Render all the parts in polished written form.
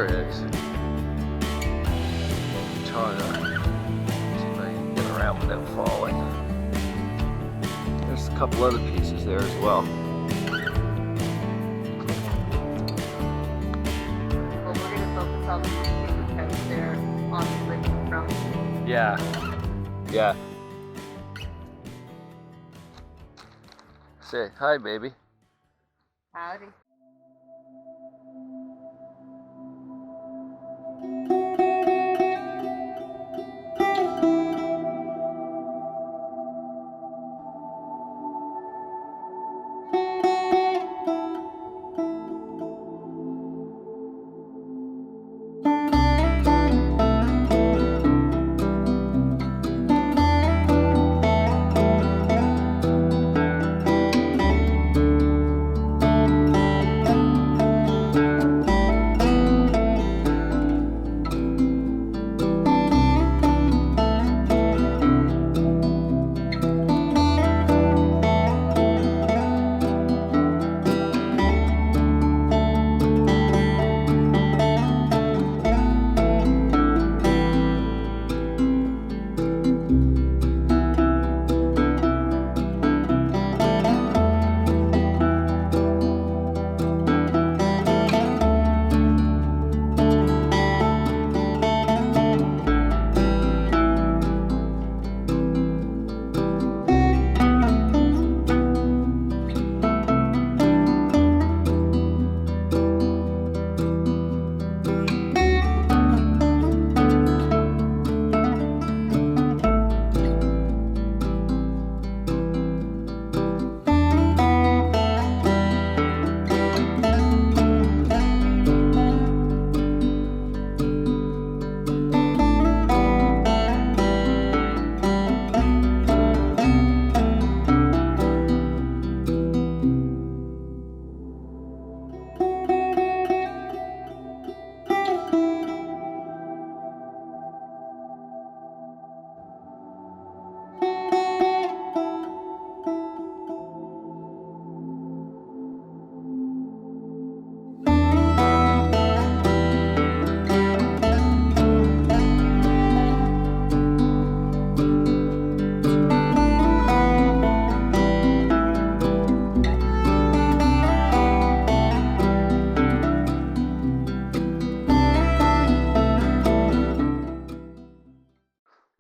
here is Chaga. See if I can get around without falling. There's a couple other pieces there as well. Well, we're going to focus on the house there on the living front. Yeah. Yeah. Say hi, baby. Howdy.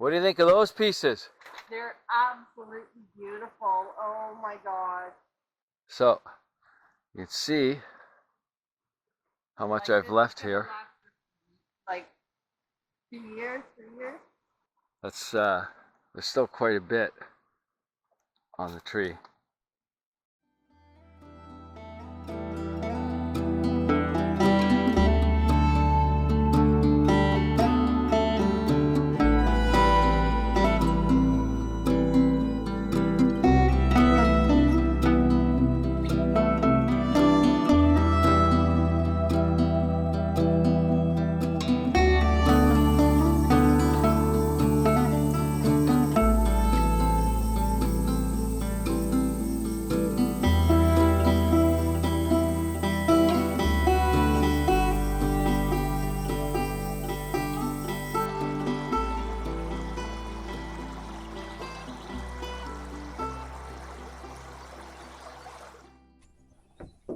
What do you think of those pieces? They're absolutely beautiful. Oh my God. So, you can see how much I've left here. Like 2 years, 3 years? That's, there's still quite a bit on the tree.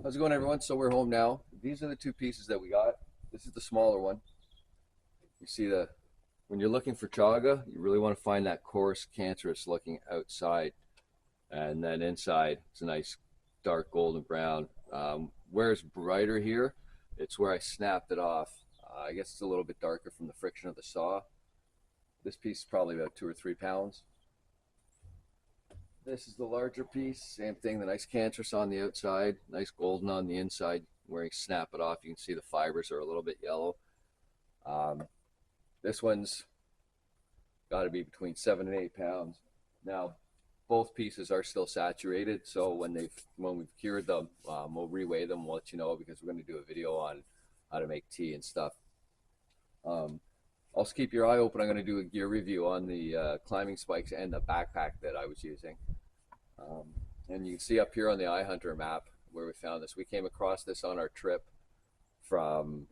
How's it going, everyone? So we're home now. These are the two pieces that we got. This is the smaller one. You see when you're looking for chaga, you really want to find that coarse, cancerous looking outside. And then inside, it's a nice dark golden brown. Where it's brighter here, it's where I snapped it off. I guess it's a little bit darker from the friction of the saw. This piece is probably about 2 or 3 pounds. This is the larger piece, same thing, the nice cancerous on the outside, nice golden on the inside. Where you snap it off, you can see the fibers are a little bit yellow. This one's got to be between 7 and 8 pounds. Now, both pieces are still saturated, so when we've cured them, we'll reweigh them, we'll let you know, because we're going to do a video on how to make tea and stuff. Also keep your eye open. I'm going to do a gear review on the climbing spikes and the backpack that I was using. And you can see up here on the iHunter map where we found this. We came across this on our trip from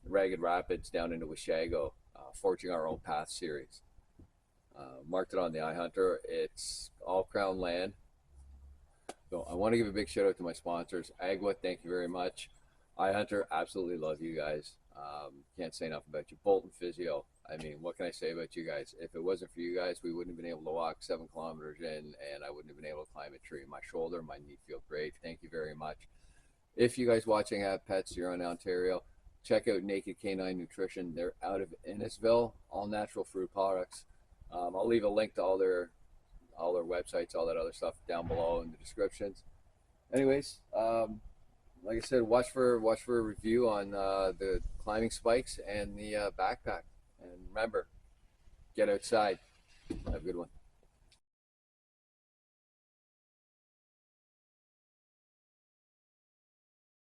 Ragged Rapids down into Washago, Forging Our Own Path series. Marked it on the iHunter. It's all crown land. So I want to give a big shout out to my sponsors. Agwa, thank you very much. iHunter, absolutely love you guys. Can't say enough about you. Bolton Physio, I mean, what can I say about you guys? If it wasn't for you guys, we wouldn't have been able to walk 7 kilometers in, and I wouldn't have been able to climb a tree. My shoulder, my knee feel great. Thank you very much. If you guys watching have pets, you're in Ontario, check out Naked Canine Nutrition. They're out of Innisville, all natural food products. I'll leave a link to all their websites, all that other stuff down below in the descriptions. Anyways, like I said, watch for a review on the climbing spikes and the backpack. And remember, get outside. Have a good one.